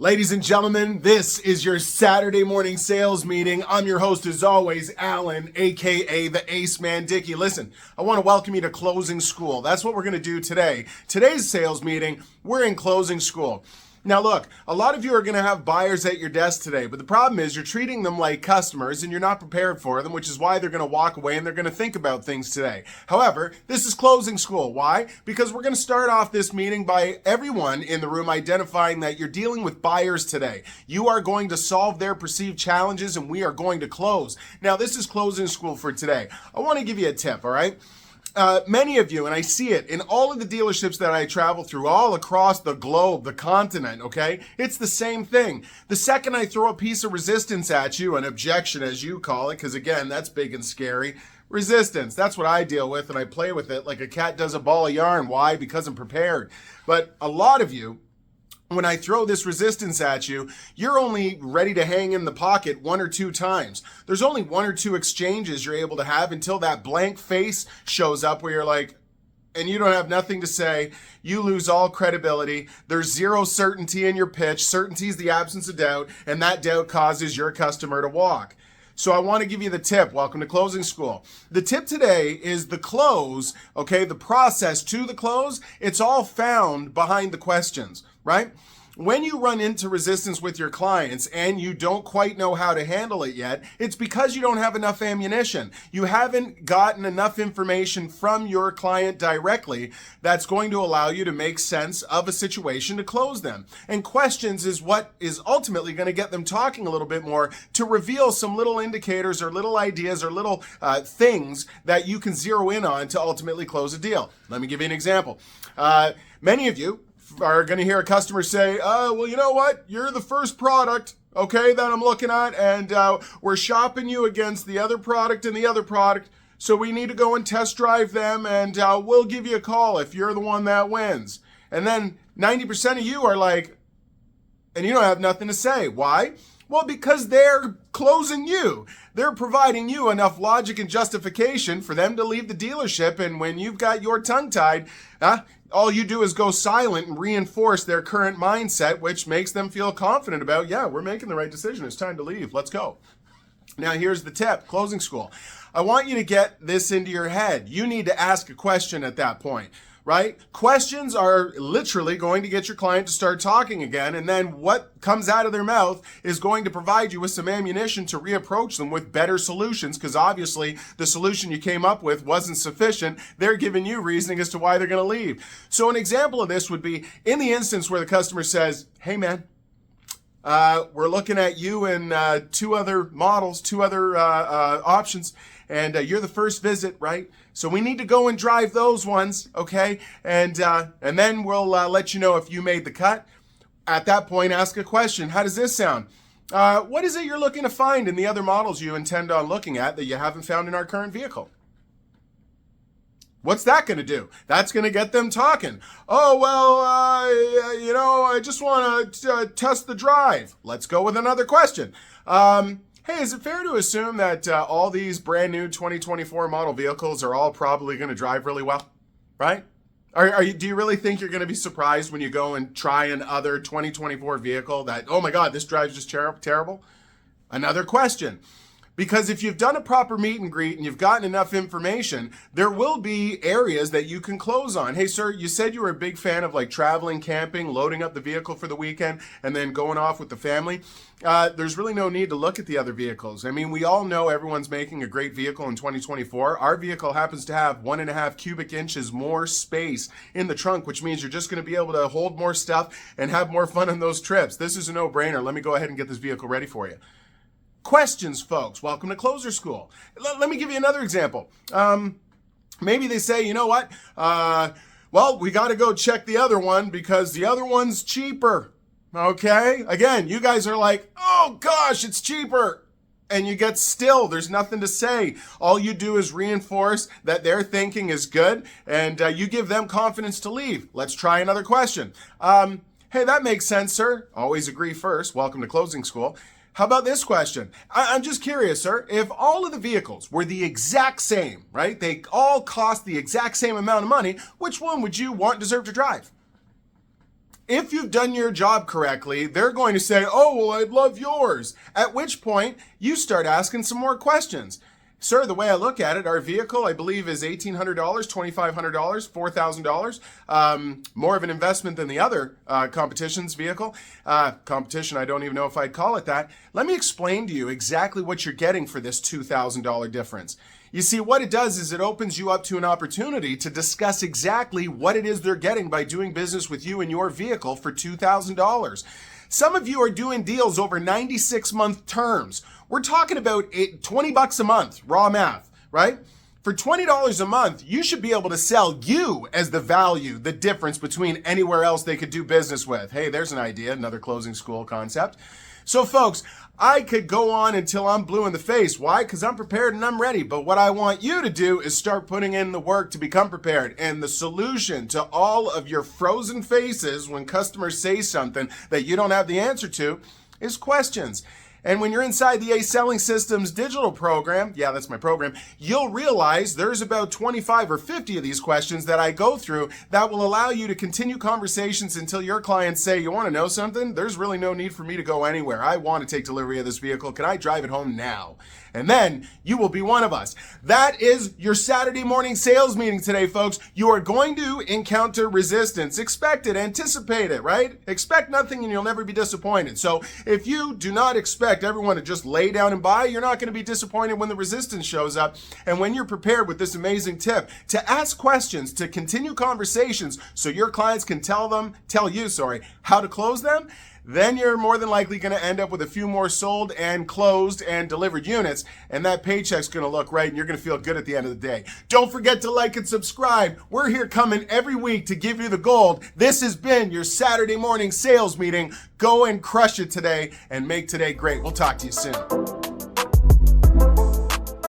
Ladies and gentlemen, this is your Saturday morning sales meeting. I'm your host as always, Alan, aka the Ace Man Dickey. Listen, I want to welcome you to Closing School. That's what we're going to do today. Today's sales meeting, we're in Closing School. Now look, a lot of you are going to have buyers at your desk today, but the problem is you're treating them like customers and you're not prepared for them, which is why they're going to walk away and they're going to think about things today. However, this is Closing School. Why? Because we're going to start off this meeting by everyone in the room identifying that you're dealing with buyers today. You are going to solve their perceived challenges and we are going to close. Now, this is Closing School for today. I want to give you a tip, all right? Many of you, and I see it in all of the dealerships that I travel through all across the globe, the continent, okay? It's the same thing. The second I throw a piece of resistance at you, an objection as you call it, because again, that's big and scary. Resistance, that's what I deal with, and I play with it like a cat does a ball of yarn. Why? Because I'm prepared. But a lot of you, when I throw this resistance at you, you're only ready to hang in the pocket one or two times. There's only one or two exchanges you're able to have until that blank face shows up where you're like, and you don't have nothing to say. You lose all credibility. There's zero certainty in your pitch. Certainty is the absence of doubt, and that doubt causes your customer to walk. So I want to give you the tip. Welcome to Closing School. The tip today is the close, okay, the process to the close. It's all found behind the questions, right? When you run into resistance with your clients and you don't quite know how to handle it yet, it's because you don't have enough ammunition. You haven't gotten enough information from your client directly that's going to allow you to make sense of a situation to close them. And questions is what is ultimately going to get them talking a little bit more to reveal some little indicators or little ideas or little things that you can zero in on to ultimately close a deal. Let me give you an example. Many of you are going to hear a customer say, well, you know what? You're the first product, okay, that I'm looking at, and we're shopping you against the other product and the other product, so we need to go and test drive them, and we'll give you a call if you're the one that wins. And then 90% of you are like, and you don't have nothing to say. Why? Well, because they're closing you. They're providing you enough logic and justification for them to leave the dealership, and when you've got your tongue tied, all you do is go silent and reinforce their current mindset, which makes them feel confident about, yeah, we're making the right decision. It's time to leave. Let's go. Now, here's the tip, Closing School. I want you to get this into your head. You need to ask a question at that point, right? Questions are literally going to get your client to start talking again, and then what comes out of their mouth is going to provide you with some ammunition to reapproach them with better solutions, because obviously the solution you came up with wasn't sufficient. They're giving you reasoning as to why they're going to leave. So an example of this would be in the instance where the customer says, hey man, we're looking at you and two other models, two other options, and you're the first visit, right? So we need to go and drive those ones, okay? And then we'll let you know if you made the cut. At that point, ask a question. How does this sound? What is it you're looking to find in the other models you intend on looking at that you haven't found in our current vehicle? What's that going to do? That's going to get them talking. Oh, well, I just want to test the drive. Let's go with another question. Hey, is it fair to assume that all these brand new 2024 model vehicles are all probably going to drive really well, right? Do you really think you're going to be surprised when you go and try another 2024 vehicle that, oh my God, this drives just terrible? Another question. Because if you've done a proper meet and greet and you've gotten enough information, there will be areas that you can close on. Hey, sir, you said you were a big fan of like traveling, camping, loading up the vehicle for the weekend, and then going off with the family. There's really no need to look at the other vehicles. I mean, we all know everyone's making a great vehicle in 2024. Our vehicle happens to have 1.5 cubic inches more space in the trunk, which means you're just going to be able to hold more stuff and have more fun on those trips. This is a no-brainer. Let me go ahead and get this vehicle ready for you. Questions, folks. Welcome to Closer School. Let me give you another example. Maybe they say, you know what? Well, we got to go check the other one because the other one's cheaper. Okay? Again, you guys are like, oh gosh, it's cheaper. And you get still. There's nothing to say. All you do is reinforce that their thinking is good, and you give them confidence to leave. Let's try another question. Hey, that makes sense, sir. Always agree first. Welcome to Closing School. How about this question? I'm just curious, sir. If all of the vehicles were the exact same, right? They all cost the exact same amount of money, which one would you want and deserve to drive? If you've done your job correctly, they're going to say, oh, well, I'd love yours. At which point, you start asking some more questions. Sir, the way I look at it, our vehicle, I believe, is $1,800, $2,500, $4,000. More of an investment than the other competition's vehicle. Competition, I don't even know if I'd call it that. Let me explain to you exactly what you're getting for this $2,000 difference. You see, what it does is it opens you up to an opportunity to discuss exactly what it is they're getting by doing business with you and your vehicle for $2,000. Some of you are doing deals over 96-month terms. We're talking about $20 a month, raw math, right? For $20 a month, you should be able to sell you as the value, the difference between anywhere else they could do business with. Hey, there's an idea, another closing school concept. So folks, I could go on until I'm blue in the face. Why? Because I'm prepared and I'm ready. But what I want you to do is start putting in the work to become prepared. And the solution to all of your frozen faces when customers say something that you don't have the answer to is questions. And when you're inside the Ace Selling Systems digital program, yeah, that's my program, you'll realize there's about 25 or 50 of these questions that I go through that will allow you to continue conversations until your clients say, you want to know something? There's really no need for me to go anywhere. I want to take delivery of this vehicle. Can I drive it home now? And then you will be one of us. That is your Saturday morning sales meeting today, folks. You are going to encounter resistance. Expect it, anticipate it, right? Expect nothing and you'll never be disappointed. So if you do not expect everyone to just lay down and buy, you're not going to be disappointed when the resistance shows up. And when you're prepared with this amazing tip to ask questions, to continue conversations so your clients can tell you how to close them, then you're more than likely going to end up with a few more sold and closed and delivered units, and that paycheck's going to look right, and you're going to feel good at the end of the day. Don't forget to like and subscribe. We're here coming every week to give you the gold. This has been your Saturday morning sales meeting. Go and crush it today and make today great. We'll talk to you soon.